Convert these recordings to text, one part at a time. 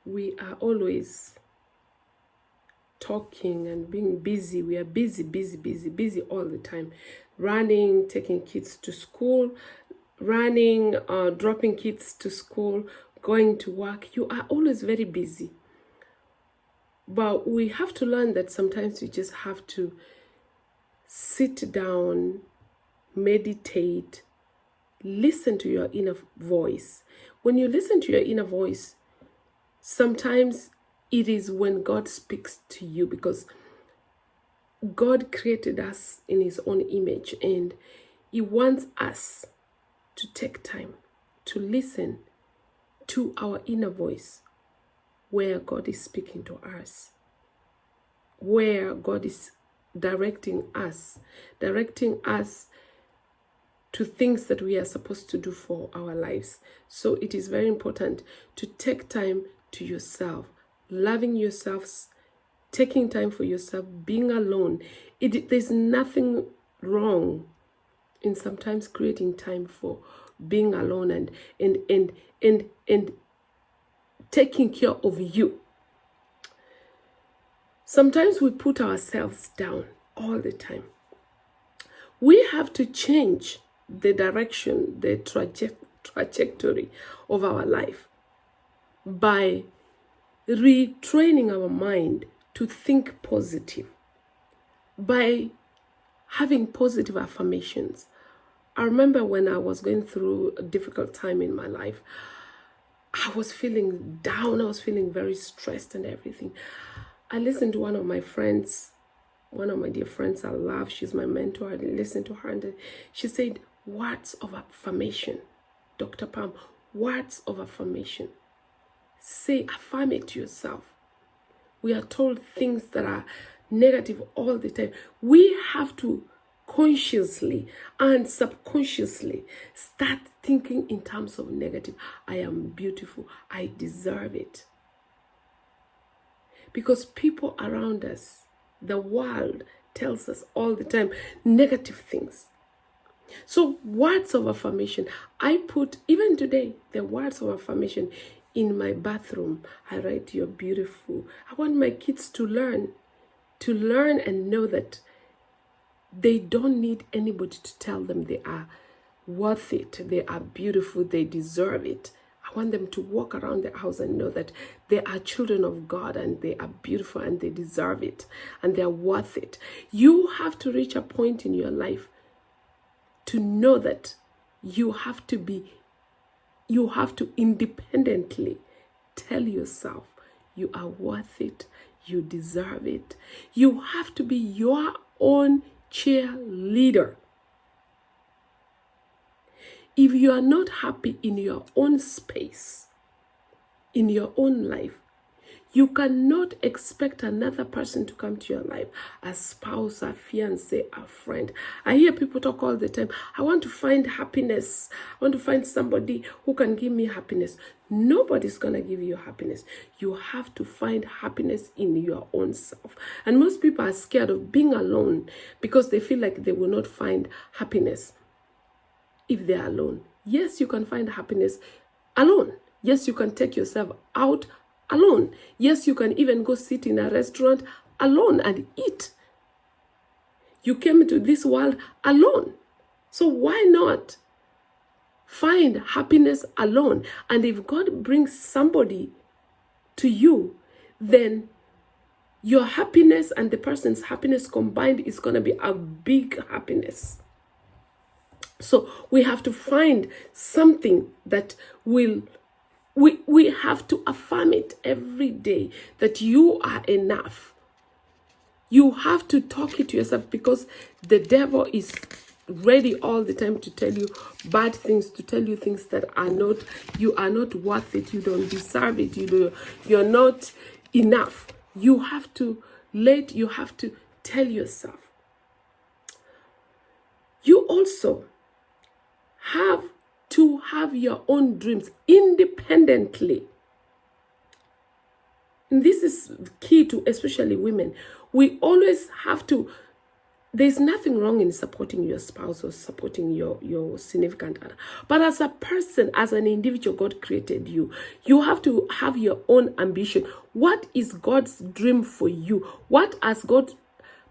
we are always talking and being busy. We are busy all the time. Running, taking kids to school, running, dropping kids to school, going to work. You are always very busy. But we have to learn that sometimes you just have to sit down, meditate, listen to your inner voice. When you listen to your inner voice, sometimes it is when God speaks to you, because God created us in his own image, and he wants us to take time to listen to our inner voice, where God is speaking to us, where God is directing us to things that we are supposed to do for our lives. So it is very important to take time to yourself, loving yourselves, taking time for yourself, being alone. There's nothing wrong in sometimes creating time for being alone and taking care of you. Sometimes we put ourselves down all the time. We have to change the direction, the trajectory of our life by retraining our mind to think positive, by having positive affirmations. I remember when I was going through a difficult time in my life, I was feeling down, I was feeling very stressed and everything. I listened to one of my dear friends I love. She's my mentor. I listened to her and she said, words of affirmation. Dr. Pam, words of affirmation. Say, affirm it to yourself. We are told things that are negative all the time. We have to consciously and subconsciously start thinking in terms of negative. I am beautiful. I deserve it. Because people around us, the world tells us all the time negative things. So words of affirmation, I put, even today, the words of affirmation in my bathroom. I write, you're beautiful. I want my kids to learn and know that they don't need anybody to tell them they are worth it, they are beautiful, they deserve it. I want them to walk around the house and know that they are children of God and they are beautiful and they deserve it and they are worth it. You have to reach a point in your life to know that you have to independently tell yourself you are worth it, you deserve it. You have to be your own cheerleader. If you are not happy in your own space, in your own life, you cannot expect another person to come to your life, a spouse, a fiancé, a friend. I hear people talk all the time, I want to find happiness. I want to find somebody who can give me happiness. Nobody's going to give you happiness. You have to find happiness in your own self. And most people are scared of being alone because they feel like they will not find happiness if they're alone. Yes, you can find happiness alone. Yes, you can take yourself out alone. Yes, you can even go sit in a restaurant alone and eat. You came to this world alone. So why not find happiness alone? And if God brings somebody to you, then your happiness and the person's happiness combined is going to be a big happiness. So we have to find something that will, we have to affirm it every day that you are enough. You have to talk it to yourself, because the devil is ready all the time to tell you bad things, to tell you things that are not, you are not worth it, you don't deserve it, you're not enough. You have to tell yourself. You also have to have your own dreams independently. And this is key to especially women. We always have to There's nothing wrong in supporting your spouse or supporting your significant other. But as a person, as an individual, God created you. You have to have your own ambition. What is God's dream for you? What has God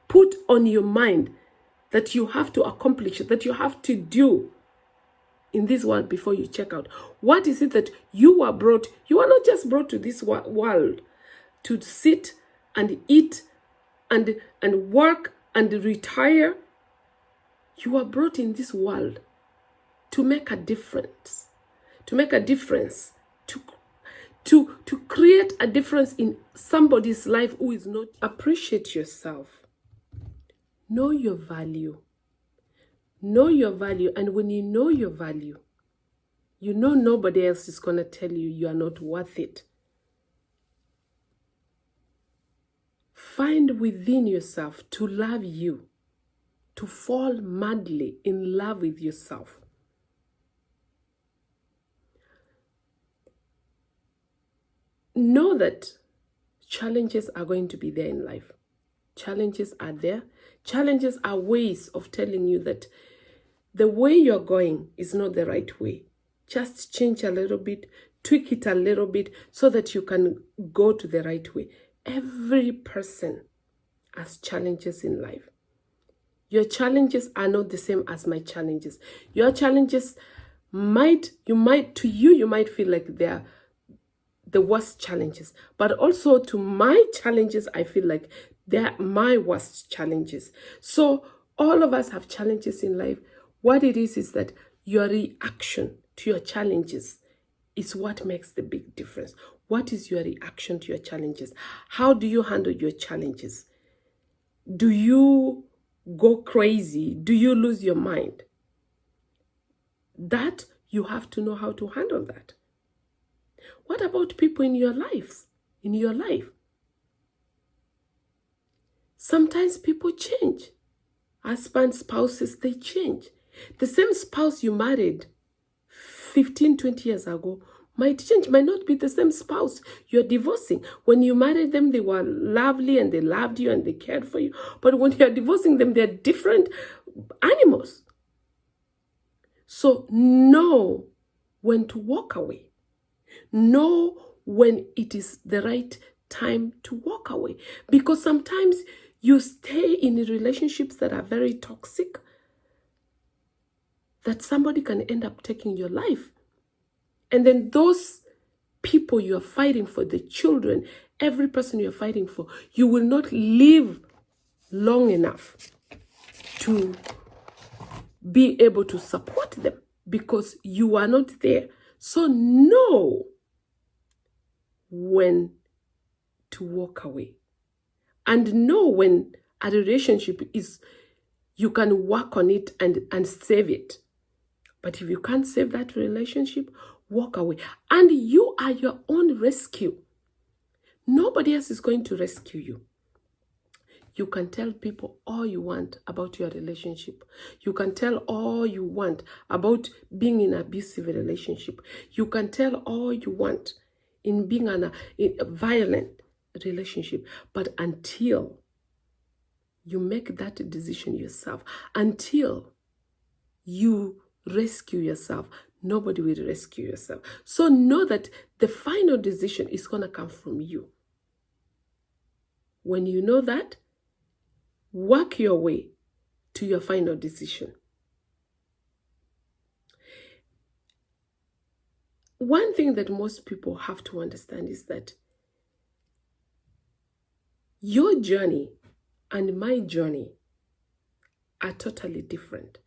put on your mind that you have to accomplish, that you have to do in this world before you check out? What is it that you are brought? You are not just brought to this world to sit and eat and work and retire. You are brought in this world to make a difference, to create a difference in somebody's life who is not. Appreciate yourself. Know your value. Know your value. And when you know your value, you know nobody else is going to tell you you are not worth it. Find within yourself to love you, to fall madly in love with yourself. Know that challenges are going to be there in life. Challenges are there. Challenges are ways of telling you that the way you're going is not the right way. Just change a little bit, tweak it a little bit so that you can go to the right way. Every person has challenges in life. Your challenges are not the same as my challenges. Your challenges you might feel like they're the worst challenges, but also to my challenges, I feel like they're my worst challenges. So all of us have challenges in life. What it is that your reaction to your challenges is what makes the big difference. What is your reaction to your challenges? How do you handle your challenges? Do you go crazy? Do you lose your mind? That you have to know how to handle that. What about people in your lives? In your life? Sometimes people change. Husbands, spouses, they change. The same spouse you married 15, 20 years ago might change, might not be the same spouse you're divorcing. When you married them, they were lovely and they loved you and they cared for you. But when you're divorcing them, they're different animals. So know when to walk away. Know when it is the right time to walk away. Because sometimes you stay in relationships that are very toxic, that somebody can end up taking your life. And then those people you're fighting for, the children, every person you're fighting for, you will not live long enough to be able to support them because you are not there. So know when to walk away. And know when a relationship is, you can work on it and save it. But if you can't save that relationship, walk away. And you are your own rescue. Nobody else is going to rescue you. You can tell people all you want about your relationship. You can tell all you want about being in an abusive relationship. You can tell all you want in being in a violent relationship. But until you make that decision yourself, until you rescue yourself, nobody will rescue yourself. So know that the final decision is going to come from you. When you know that, work your way to your final decision. One thing that most people have to understand is that your journey and my journey are totally different.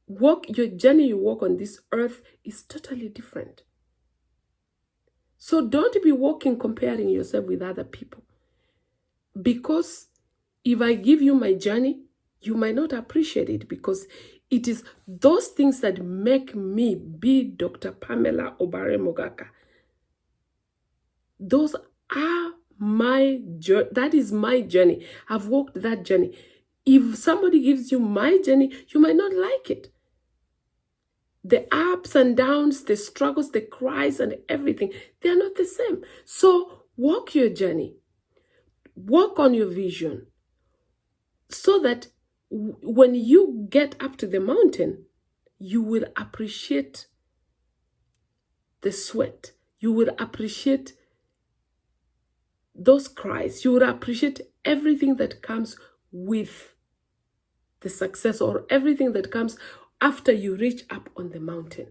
Your journey you walk on this earth is totally different. So don't be walking comparing yourself with other people. Because if I give you my journey, you might not appreciate it, because it is those things that make me be Dr. Pamela Obare Mogaka. Those are my journey. That is my journey. I've walked that journey. If somebody gives you my journey, you might not like it. The ups and downs, the struggles, the cries and everything, they are not the same. So walk your journey. Work on your vision so that when you get up to the mountain, you will appreciate the sweat. You will appreciate those cries. You will appreciate everything that comes with the success, or everything that comes after you reach up on the mountain.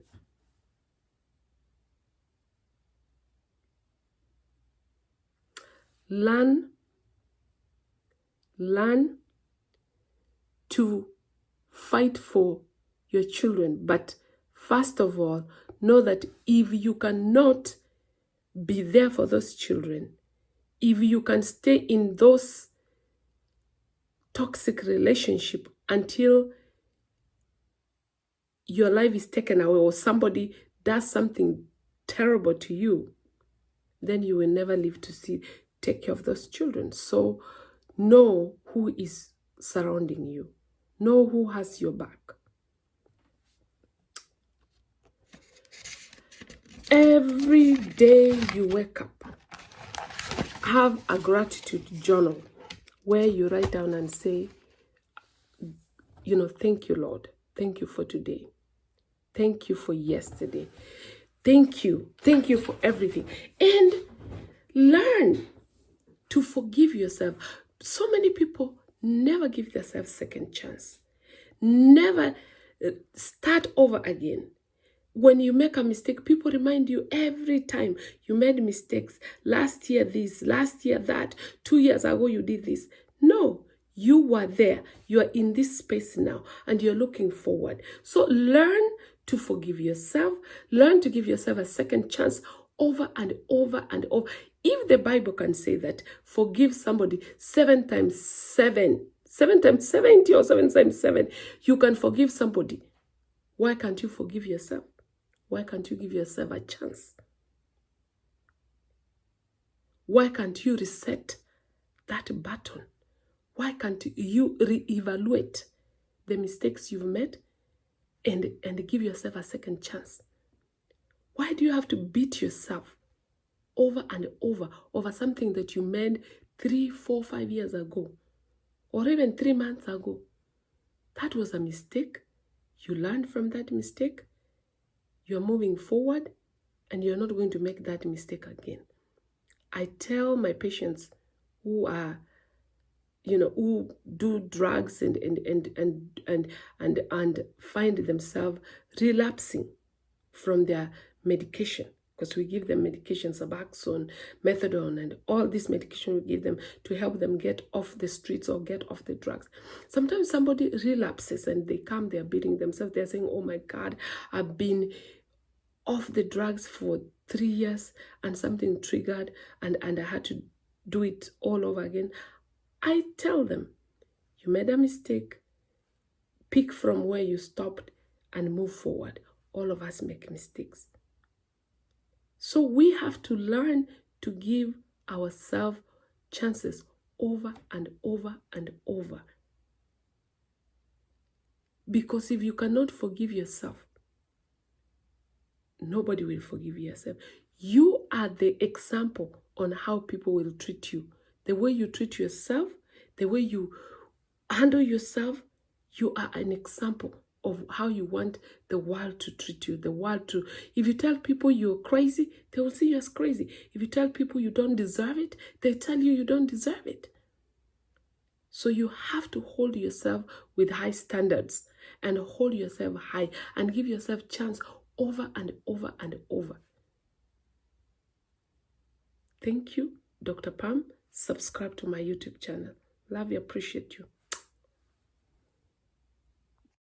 Learn to fight for your children. But first of all, know that if you cannot be there for those children, if you can stay in those toxic relationship until your life is taken away or somebody does something terrible to you, then you will never live to take care of those children. So know who is surrounding you. Know who has your back. Every day you wake up, have a gratitude journal where you write down and say, thank you, Lord. Thank you for today. Thank you for yesterday. Thank you. Thank you for everything. And learn to forgive yourself. So many people never give themselves a second chance. Never start over again. When you make a mistake, people remind you every time you made mistakes. Last year this, last year that, 2 years ago you did this. No, you were there. You are in this space now and you're looking forward. So learn to forgive yourself. Learn to give yourself a second chance over and over and over. If the Bible can say that, forgive somebody 7 times 7, 7 times 70 or 7 times 7, you can forgive somebody. Why can't you forgive yourself? Why can't you give yourself a chance? Why can't you reset that button? Why can't you reevaluate the mistakes you've made and give yourself a second chance? Why do you have to beat yourself over and over something that you made 3, 4, 5 years ago, or even 3 months ago? That was a mistake. You learned from that mistake. You're moving forward and you're not going to make that mistake again. I tell my patients who are, who do drugs and find themselves relapsing from their medication, because we give them medications, Suboxone, Methadone, and all this medication we give them to help them get off the streets or get off the drugs. Sometimes somebody relapses and they come, they're beating themselves. They're saying, oh my God, I've been off the drugs for 3 years and something triggered and I had to do it all over again. I tell them, you made a mistake. Pick from where you stopped and move forward. All of us make mistakes. So we have to learn to give ourselves chances over and over and over. Because if you cannot forgive yourself, nobody will forgive yourself. You are the example on how people will treat you. The way you treat yourself, the way you handle yourself, you are an example of how you want the world to treat you. If you tell people you're crazy, they will see you as crazy. If you tell people you don't deserve it, they tell you don't deserve it. So you have to hold yourself with high standards and hold yourself high and give yourself chance over and over and over. Thank you, Dr. Pam. Subscribe to my YouTube channel. Love you, appreciate you.